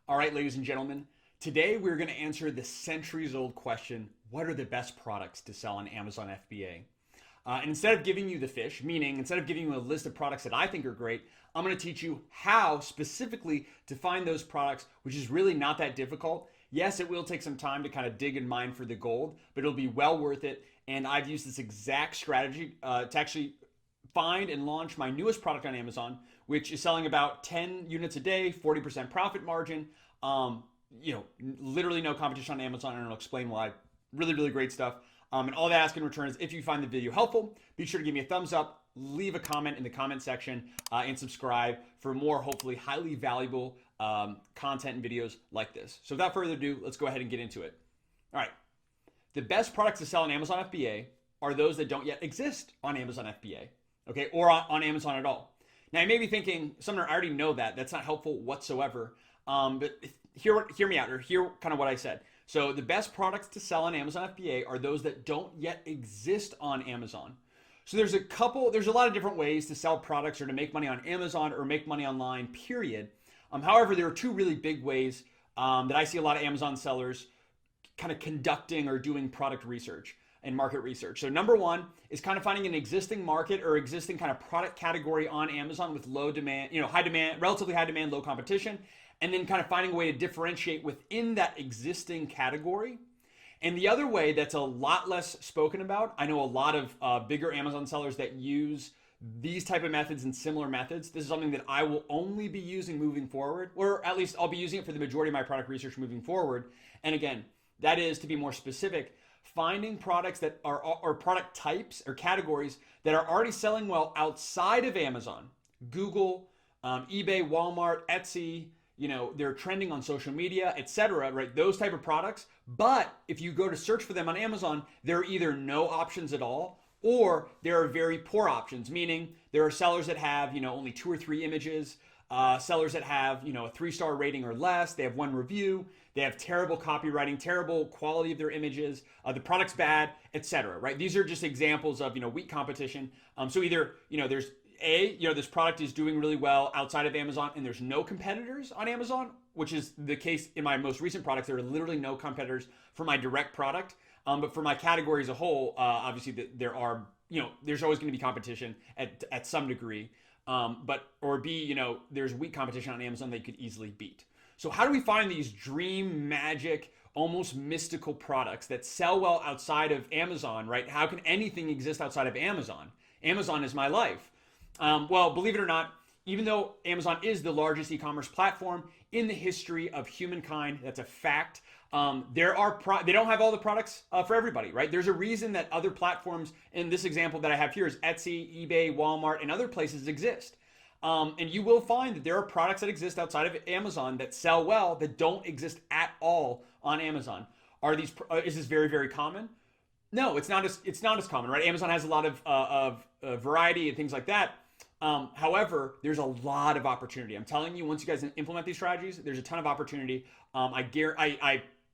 All right, ladies and gentlemen, today we're going to answer the centuries-old question, what are the best products to sell on Amazon FBA? And instead of giving you the fish, meaning instead of giving you a list of products that I think are great, I'm going to teach you how specifically to find those products, which is really not that difficult. Yes, it will take some time to kind of dig and mine for the gold, but it'll be well worth it. And I've used this exact strategy to actually find and launch my newest product on Amazon, which is selling about 10 units a day, 40% profit margin. Literally no competition on Amazon, and I'll explain why. Really, really great stuff. And all they ask in return is if you find the video helpful, be sure to give me a thumbs up, leave a comment in the comment section, and subscribe for more, hopefully, highly valuable content and videos like this. So without further ado, let's go ahead and get into it. All right. The best products to sell on Amazon FBA are those that don't yet exist on Amazon FBA, okay, or on Amazon at all. Now, you may be thinking, Sumner, I already know that. That's not helpful whatsoever. But hear me out, or hear kind of what I said. So the best products to sell on Amazon FBA are those that don't yet exist on Amazon. So there's a lot of different ways to sell products or to make money on Amazon or make money online, period. However, there are two really big ways that I see a lot of Amazon sellers kind of conducting or doing product research and market research. So number one is kind of finding an existing market or existing kind of product category on Amazon with low demand, high demand, relatively high demand, low competition, and then kind of finding a way to differentiate within that existing category. And the other way that's a lot less spoken about, I know a lot of bigger Amazon sellers that use these type of methods and similar methods. This is something that I will only be using moving forward, or at least I'll be using it for the majority of my product research moving forward. And again, that is, to be more specific, finding products that are, or product types or categories that are already selling well outside of Amazon, Google, eBay, Walmart, Etsy, they're trending on social media, etc., right? Those type of products. But if you go to search for them on Amazon, there are either no options at all, or there are very poor options, meaning there are sellers that have, only 2 or 3 images, sellers that have, a 3-star rating or less, they have 1 review, they have terrible copywriting, terrible quality of their images, the product's bad, etc., right? These are just examples of, weak competition. So either, there's this product is doing really well outside of Amazon and there's no competitors on Amazon, which is the case in my most recent products. There are literally no competitors for my direct product. But for my category as a whole, obviously there are, there's always going to be competition at some degree. Or B, there's weak competition on Amazon that you could easily beat. So how do we find these dream, magic, almost mystical products that sell well outside of Amazon, right? How can anything exist outside of Amazon? Amazon is my life. Well, believe it or not, even though Amazon is the largest e-commerce platform in the history of humankind, that's a fact. They don't have all the products for everybody, right? There's a reason that other platforms, in this example that I have here is Etsy, eBay, Walmart, and other places exist. And you will find that there are products that exist outside of Amazon that sell well that don't exist at all on Amazon. Is this very, very common? No, it's not as common, right? Amazon has a lot of variety and things like that. However, there's a lot of opportunity. I'm telling you, once you guys implement these strategies, there's a ton of opportunity.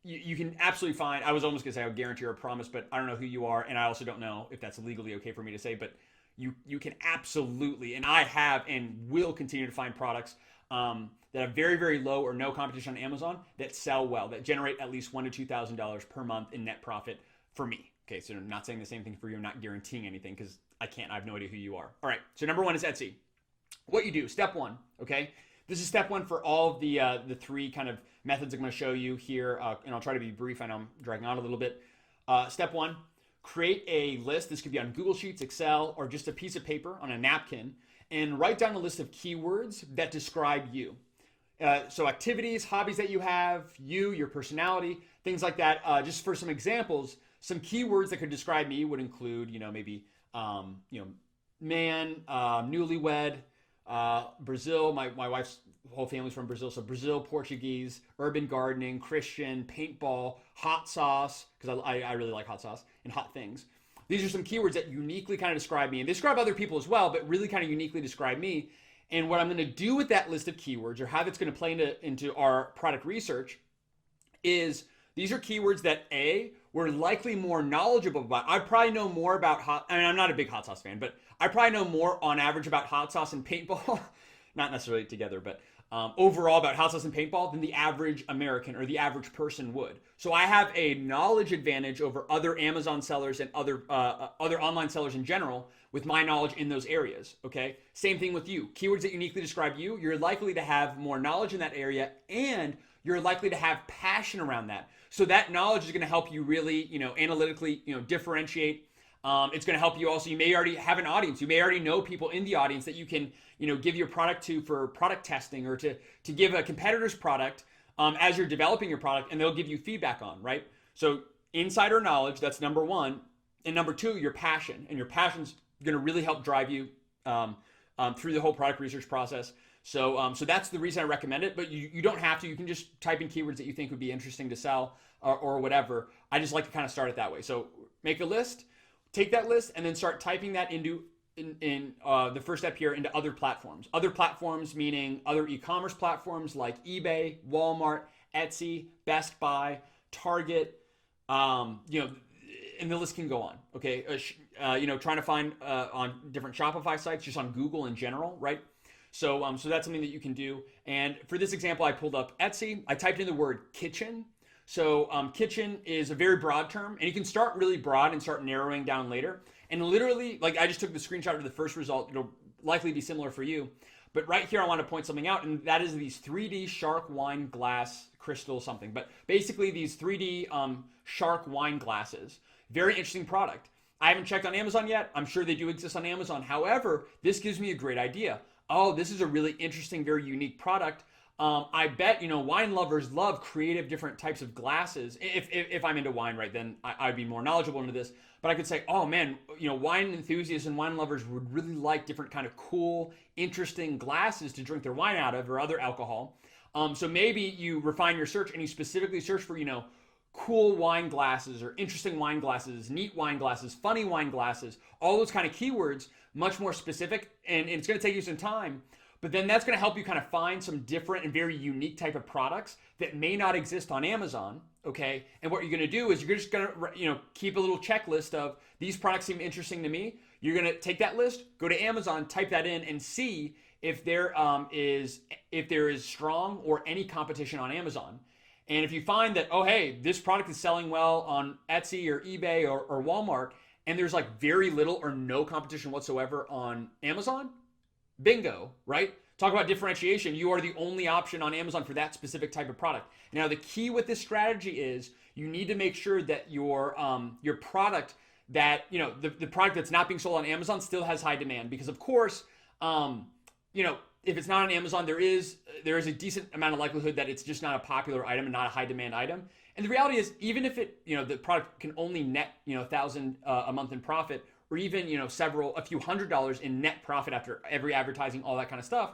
You can absolutely find, I was almost gonna say I would guarantee or a promise, but I don't know who you are, and I also don't know if that's legally okay for me to say, but you can absolutely, and I have and will continue to find products that have very, very low or no competition on Amazon that sell well, that generate at least $1,000 to $2,000 per month in net profit for me. Okay, so I'm not saying the same thing for you. I'm not guaranteeing anything because I have no idea who you are. All right, so number one is Etsy. What you do, step one, okay? This is step one for all of the 3 kind of methods I'm going to show you here, and I'll try to be brief. I know I'm dragging on a little bit. Step one, create a list. This could be on Google Sheets, Excel, or just a piece of paper on a napkin, and write down a list of keywords that describe you. So activities, hobbies that you have, your personality, things like that. Just for some examples, some keywords that could describe me would include, maybe, man, newlywed, Brazil. My wife's whole family's from Brazil, so Brazil, Portuguese, urban gardening, Christian, paintball, hot sauce, because I really like hot sauce, and hot things. These are some keywords that uniquely kind of describe me, and they describe other people as well, but really kind of uniquely describe me. And what I'm going to do with that list of keywords, or how that's going to play into our product research, is these are keywords that we're likely more knowledgeable about. I probably know more about I'm not a big hot sauce fan, but I probably know more on average about hot sauce and paintball. Not necessarily together, but overall about hot sauce and paintball than the average American or the average person would. So I have a knowledge advantage over other Amazon sellers and other online sellers in general with my knowledge in those areas. Okay, same thing with you. Keywords that uniquely describe you. You're likely to have more knowledge in that area, and you're likely to have passion around that. So that knowledge is going to help you really, analytically, differentiate. It's going to help you also. You may already have an audience. You may already know people in the audience that you can, give your product to for product testing, or to give a competitor's product as you're developing your product, and they'll give you feedback on, right? So insider knowledge, that's number one. And number two, your passion. And your passion's going to really help drive you through the whole product research process. So that's the reason I recommend it, but you don't have to. You can just type in keywords that you think would be interesting to sell or whatever. I just like to kind of start it that way. So make a list, take that list, and then start typing that into the first step here into other platforms. Other platforms meaning other e-commerce platforms like eBay, Walmart, Etsy, Best Buy, Target, and the list can go on. Okay, trying to find on different Shopify sites, just on Google in general, right? So that's something that you can do. And for this example, I pulled up Etsy. I typed in the word kitchen. So kitchen is a very broad term, and you can start really broad and start narrowing down later. And literally, like I just took the screenshot of the first result. It'll likely be similar for you. But right here, I want to point something out, and that is these 3D shark wine glass crystal something. But basically, these 3D shark wine glasses. Very interesting product. I haven't checked on Amazon yet. I'm sure they do exist on Amazon. However, this gives me a great idea. Oh, this is a really interesting, very unique product. I bet, wine lovers love creative different types of glasses. If I'm into wine, right, then I'd be more knowledgeable into this. But I could say, oh man, wine enthusiasts and wine lovers would really like different kind of cool, interesting glasses to drink their wine out of, or other alcohol. So maybe you refine your search and you specifically search for, cool wine glasses, or interesting wine glasses, neat wine glasses, funny wine glasses, all those kind of keywords, much more specific, and it's going to take you some time. But then that's going to help you kind of find some different and very unique type of products that may not exist on Amazon, okay? And what you're going to do is you're just going to, keep a little checklist of these products seem interesting to me. You're going to take that list, go to Amazon, type that in, and see if there is strong or any competition on Amazon. And if you find that, oh, hey, this product is selling well on Etsy or eBay or Walmart, and there's like very little or no competition whatsoever on Amazon, bingo, right? Talk about differentiation. You are the only option on Amazon for that specific type of product. Now, the key with this strategy is you need to make sure that your product that, the product that's not being sold on Amazon still has high demand, because of course, if it's not on Amazon, there is a decent amount of likelihood that it's just not a popular item and not a high demand item. And the reality is, even if the product can only net, $1,000 a month in profit, or even, a few $100s in net profit after every advertising, all that kind of stuff,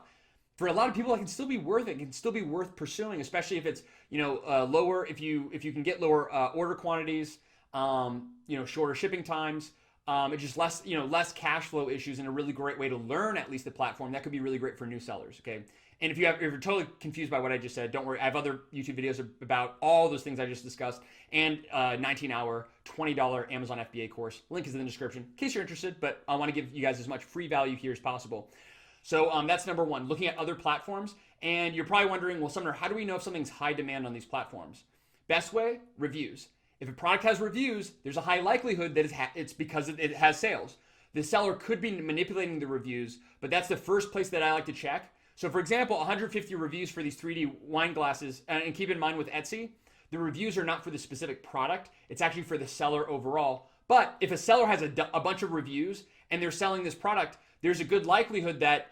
for a lot of people, it can still be worth it. It can still be worth pursuing, especially if it's, lower, if you can get lower order quantities, shorter shipping times. It's just less cash flow issues, and a really great way to learn at least the platform. That could be really great for new sellers, okay? And if you're totally confused by what I just said, don't worry. I have other YouTube videos about all those things I just discussed, and 19-hour, $20 Amazon FBA course. Link is in the description in case you're interested, but I want to give you guys as much free value here as possible. So that's number one, looking at other platforms. And you're probably wondering, well, Sumner, how do we know if something's high demand on these platforms? Best way, reviews. If a product has reviews, there's a high likelihood that it's because it has sales. The seller could be manipulating the reviews, but that's the first place that I like to check. So for example, 150 reviews for these 3D wine glasses, and keep in mind with Etsy, the reviews are not for the specific product. It's actually for the seller overall. But if a seller has a bunch of reviews and they're selling this product, there's a good likelihood that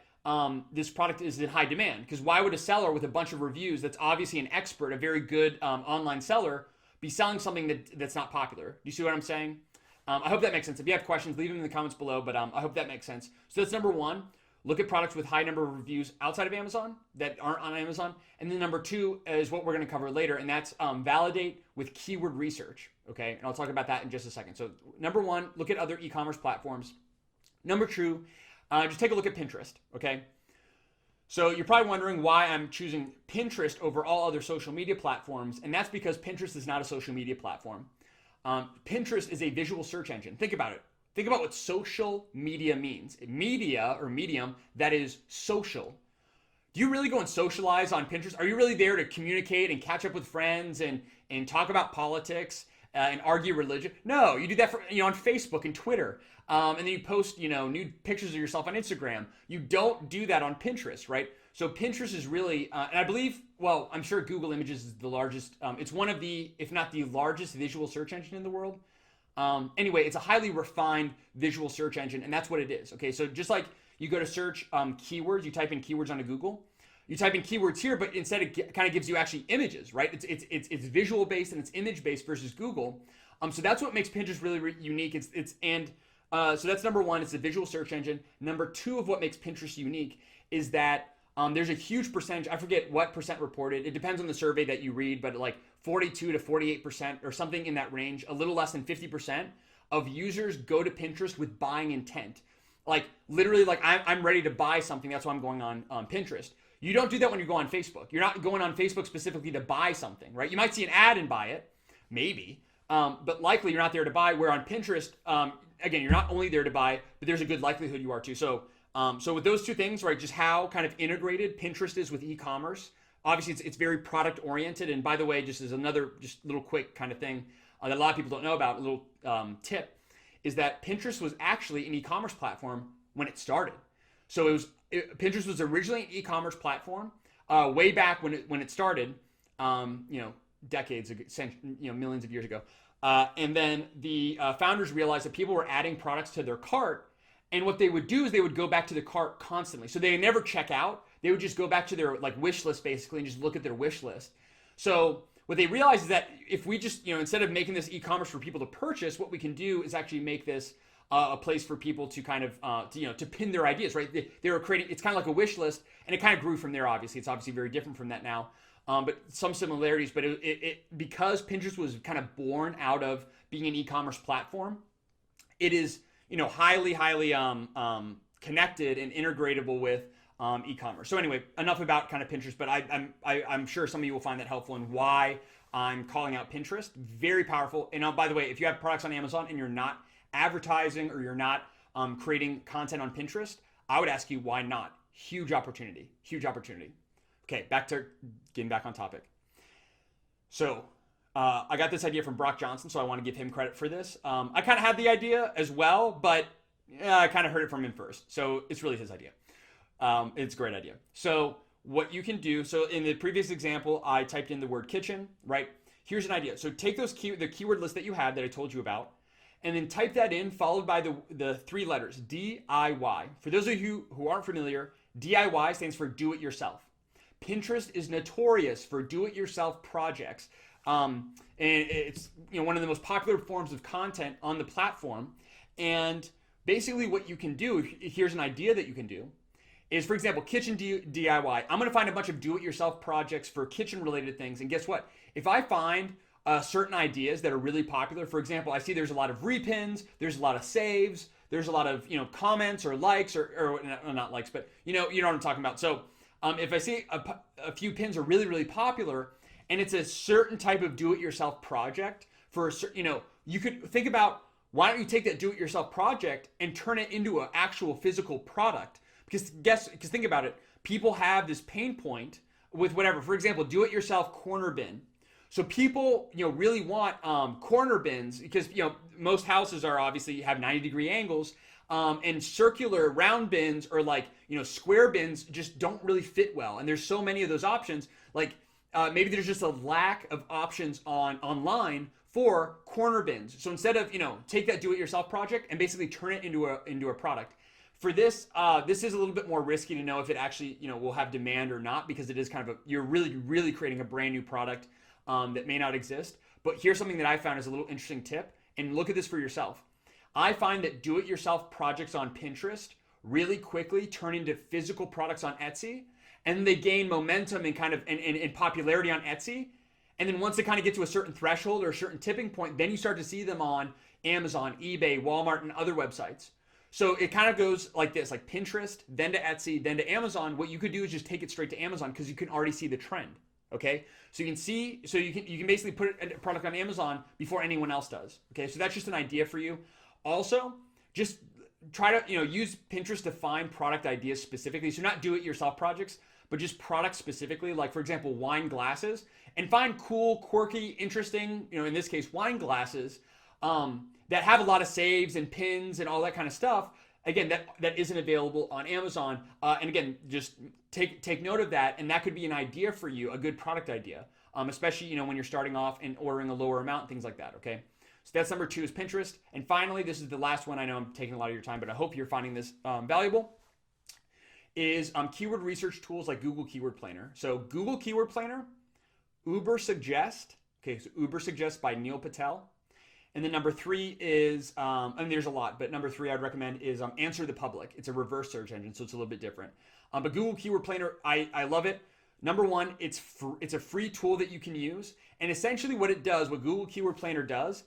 this product is in high demand. Because why would a seller with a bunch of reviews that's obviously an expert, a very good online seller, be selling something that's not popular? Do you see what I'm saying? I hope that makes sense. If you have questions, leave them in the comments below, but I hope that makes sense. So that's number one. Look at products with high number of reviews outside of Amazon that aren't on Amazon. And then number two is what we're going to cover later, and that's validate with keyword research, okay? And I'll talk about that in just a second. So number one, look at other e-commerce platforms. Number two, just take a look at Pinterest, okay? So you're probably wondering why I'm choosing Pinterest over all other social media platforms, and that's because Pinterest is not a social media platform. Pinterest is a visual search engine. Think about it. Think about what social media means. Media or medium that is social. Do you really go and socialize on Pinterest? Are you really there to communicate and catch up with friends and talk about politics and argue religion? No, you do that for, on Facebook and Twitter. And then you post, nude pictures of yourself on Instagram. You don't do that on Pinterest, right? So Pinterest is really, and I believe, well, I'm sure Google Images is the largest. It's one of the, if not the largest visual search engine in the world. Anyway, it's a highly refined visual search engine, and that's what it is. Okay, so just like you go to search keywords, you type in keywords onto Google. You type in keywords here, but instead it kind of gives you actually images, right? It's visual based and it's image based versus Google. So that's what makes Pinterest really unique. So that's number one. It's a visual search engine. Number two of what makes Pinterest unique is that there's a huge percentage. I forget what percent reported. It depends on the survey that you read, but like 42 to 48% or something in that range. A little less than 50% of users go to Pinterest with buying intent. Like literally, like I'm ready to buy something. That's why I'm going on Pinterest. You don't do that when you go on Facebook. You're not going on Facebook specifically to buy something, right? You might see an ad and buy it, maybe, but likely you're not there to buy. Where on Pinterest, again, you're not only there to buy, but there's a good likelihood you are too. So with those two things, right, just how kind of integrated Pinterest is with e-commerce. Obviously, it's very product oriented. And by the way, just as another just little quick kind of thing that a lot of people don't know about, a little tip, is that Pinterest was actually an e-commerce platform when it started. So Pinterest was originally an e-commerce platform way back when it started, decades ago, millions of years ago. And then the founders realized that people were adding products to their cart, and what they would do is they would go back to the cart constantly. So they would never check out. They would just go back to their like wish list basically and just look at their wish list. So what they realized is that if we just, instead of making this e-commerce for people to purchase, what we can do is actually make this a place for people to kind of, to pin their ideas, right? They were creating, it's kind of like a wish list, and it kind of grew from there, obviously. It's obviously very different from that now, but some similarities. But because Pinterest was kind of born out of being an e-commerce platform, it is, highly connected and integratable with e-commerce. So anyway, enough about kind of Pinterest, but I'm sure some of you will find that helpful in why I'm calling out Pinterest. Very powerful. And by the way, if you have products on Amazon and you're not advertising or you're not creating content on Pinterest, I would ask you why not. Huge opportunity. Okay, getting back on topic. So I got this idea from Brock Johnson, so I want to give him credit for this. I kind of had the idea as well, but I kind of heard it from him first. So it's really his idea. It's a great idea. So what you can do, so in the previous example, I typed in the word kitchen, right? Here's an idea. So take the keyword list that you had that I told you about, and then type that in, followed by the three letters, DIY. For those of you who aren't familiar, DIY stands for do it yourself. Pinterest is notorious for do it yourself projects. And it's one of the most popular forms of content on the platform. And basically what you can do, here's an idea that you can do, is, for example, kitchen DIY. I'm going to find a bunch of do-it-yourself projects for kitchen-related things. And guess what? If I find certain ideas that are really popular, for example, I see there's a lot of repins, there's a lot of saves, there's a lot of comments or likes or not likes, but you know what I'm talking about. So if I see a few pins are really, really popular, and it's a certain type of do-it-yourself project for a certain, you could think about, why don't you take that do-it-yourself project and turn it into an actual physical product? Because think about it, people have this pain point with whatever. For example, do-it-yourself corner bin. So people, really want corner bins because, most houses are obviously have 90-degree angles, and circular round bins or like, square bins just don't really fit well. And there's so many of those options. Like maybe there's just a lack of options online for corner bins. So instead of, take that do-it-yourself project and basically turn it into a product. For this, this is a little bit more risky to know if it actually, will have demand or not, because it is kind of you're really, really creating a brand new product that may not exist. But here's something that I found is a little interesting tip, and look at this for yourself. I find that do-it-yourself projects on Pinterest really quickly turn into physical products on Etsy, and they gain momentum and kind of and popularity on Etsy. And then once they kind of get to a certain threshold or a certain tipping point, then you start to see them on Amazon, eBay, Walmart, and other websites. So it kind of goes like this, like Pinterest, then to Etsy, then to Amazon. What you could do is just take it straight to Amazon because you can already see the trend. Okay, so you can basically put a product on Amazon before anyone else does. Okay, so that's just an idea for you. Also, just try to use Pinterest to find product ideas specifically. So not do-it-yourself projects, but just products specifically, like for example, wine glasses, and find cool, quirky, interesting, in this case, wine glasses that have a lot of saves and pins and all that kind of stuff. Again, that isn't available on Amazon. And again, just take note of that, and that could be an idea for you, a good product idea, especially when you're starting off and ordering a lower amount, things like that. Okay. So that's number 2 is Pinterest. And finally, this is the last one. I know I'm taking a lot of your time, but I hope you're finding this valuable, is keyword research tools like Google Keyword Planner. So Google Keyword Planner, Uber Suggest. Okay, so Uber Suggest by Neil Patel. And then number 3 is, there's a lot, but number 3 I'd recommend is Answer the Public. It's a reverse search engine, so it's a little bit different. But Google Keyword Planner, I love it. Number 1, it's a free tool that you can use. And essentially what it does, what Google Keyword Planner does,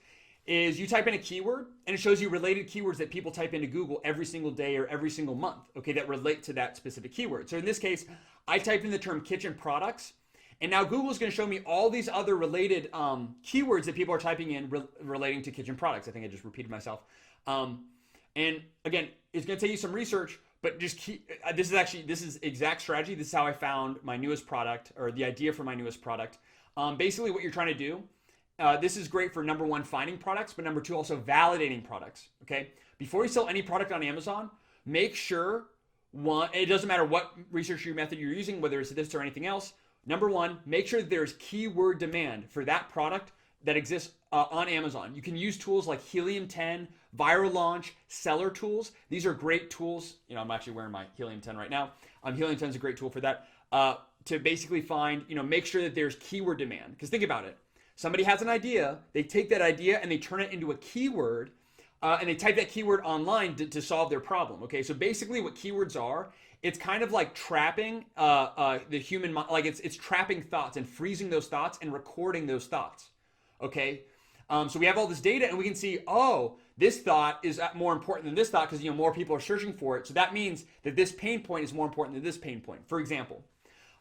is you type in a keyword and it shows you related keywords that people type into Google every single day or every single month, okay, that relate to that specific keyword. So in this case, I typed in the term kitchen products, and now Google is going to show me all these other related keywords that people are typing in relating to kitchen products. I think I just repeated myself. And again, it's going to take you some research, but just this is exact strategy. This is how I found my newest product, or the idea for my newest product. Basically what you're trying to do, this is great for number 1, finding products, but number 2, also validating products. Okay. Before you sell any product on Amazon, make sure it doesn't matter what research method you're using, whether it's this or anything else. Number 1, make sure that there's keyword demand for that product that exists on Amazon. You can use tools like Helium 10, Viral Launch, Seller Tools. These are great tools. I'm actually wearing my Helium 10 right now. Helium 10 is a great tool for that, to basically find, make sure that there's keyword demand. Because think about it. Somebody has an idea, they take that idea and they turn it into a keyword, and they type that keyword online to solve their problem. Okay, so basically what keywords are, it's kind of like trapping the human mind, like it's trapping thoughts and freezing those thoughts and recording those thoughts. Okay, so we have all this data and we can see, oh, this thought is more important than this thought because more people are searching for it. So that means that this pain point is more important than this pain point, for example.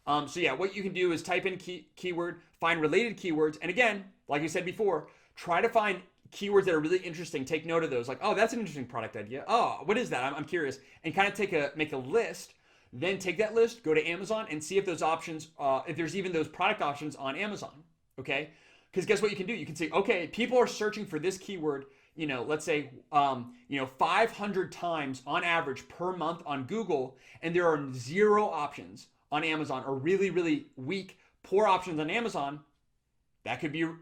So yeah, what you can do is type in keyword, find related keywords. And again, like we said before, try to find keywords that are really interesting. Take note of those. Like, oh, that's an interesting product idea. Oh, what is that? I'm curious. And kind of make a list. Then take that list, go to Amazon and see if those options, if there's even those product options on Amazon. Okay. Because guess what you can do? You can say, okay, people are searching for this keyword, let's say, 500 times on average per month on Google, and there are 0 options on Amazon, or really, really weak, poor options on Amazon. That could be, you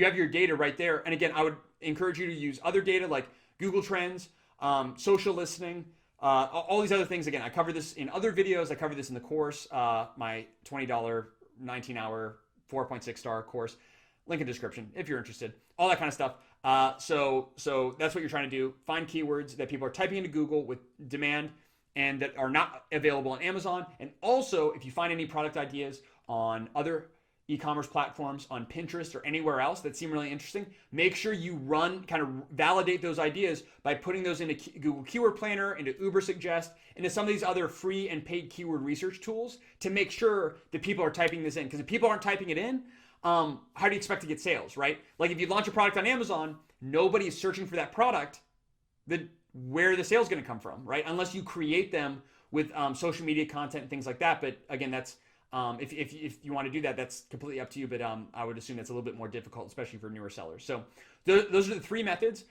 have your data right there. And again, I would encourage you to use other data like Google Trends, social listening, all these other things. Again, I cover this in other videos. I cover this in the course, my $20, 19-hour, 4.6 star course. Link in the description if you're interested. All that kind of stuff. So that's what you're trying to do. Find keywords that people are typing into Google with demand and that are not available on Amazon. And also, if you find any product ideas on other e-commerce platforms, on Pinterest or anywhere else that seem really interesting, make sure you kind of validate those ideas by putting those into Google Keyword Planner, into Uber Suggest, into some of these other free and paid keyword research tools to make sure that people are typing this in. Because if people aren't typing it in, how do you expect to get sales, right? Like if you launch a product on Amazon, nobody is searching for that product, then where are the sales going to come from, right? Unless you create them with social media content and things like that. But again, that's if you want to do that, that's completely up to you. But I would assume that's a little bit more difficult, especially for newer sellers. So those are the 3 methods.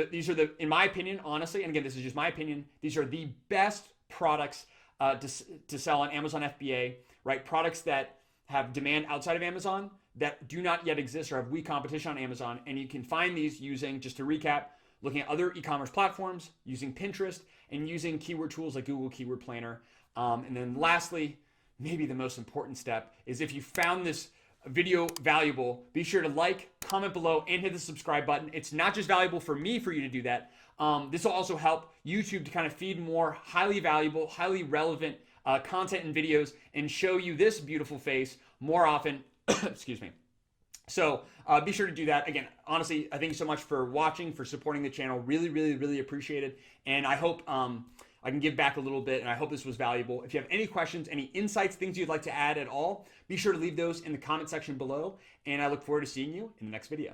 These are in my opinion, honestly, and again, this is just my opinion, these are the best products to sell on Amazon FBA, right? Products that have demand outside of Amazon that do not yet exist or have weak competition on Amazon. And you can find these using, just to recap, looking at other e-commerce platforms, using Pinterest, and using keyword tools like Google Keyword Planner. And then lastly, maybe the most important step is if you found this video valuable, be sure to like, comment below, and hit the subscribe button. It's not just valuable for me for you to do that. This will also help YouTube to kind of feed more highly valuable, highly relevant content and videos and show you this beautiful face more often. Excuse me. So be sure to do that. Again, honestly, I thank you so much for watching, for supporting the channel. Really, really, really appreciate it. And I hope I can give back a little bit, and I hope this was valuable. If you have any questions, any insights, things you'd like to add at all, be sure to leave those in the comment section below. And I look forward to seeing you in the next video.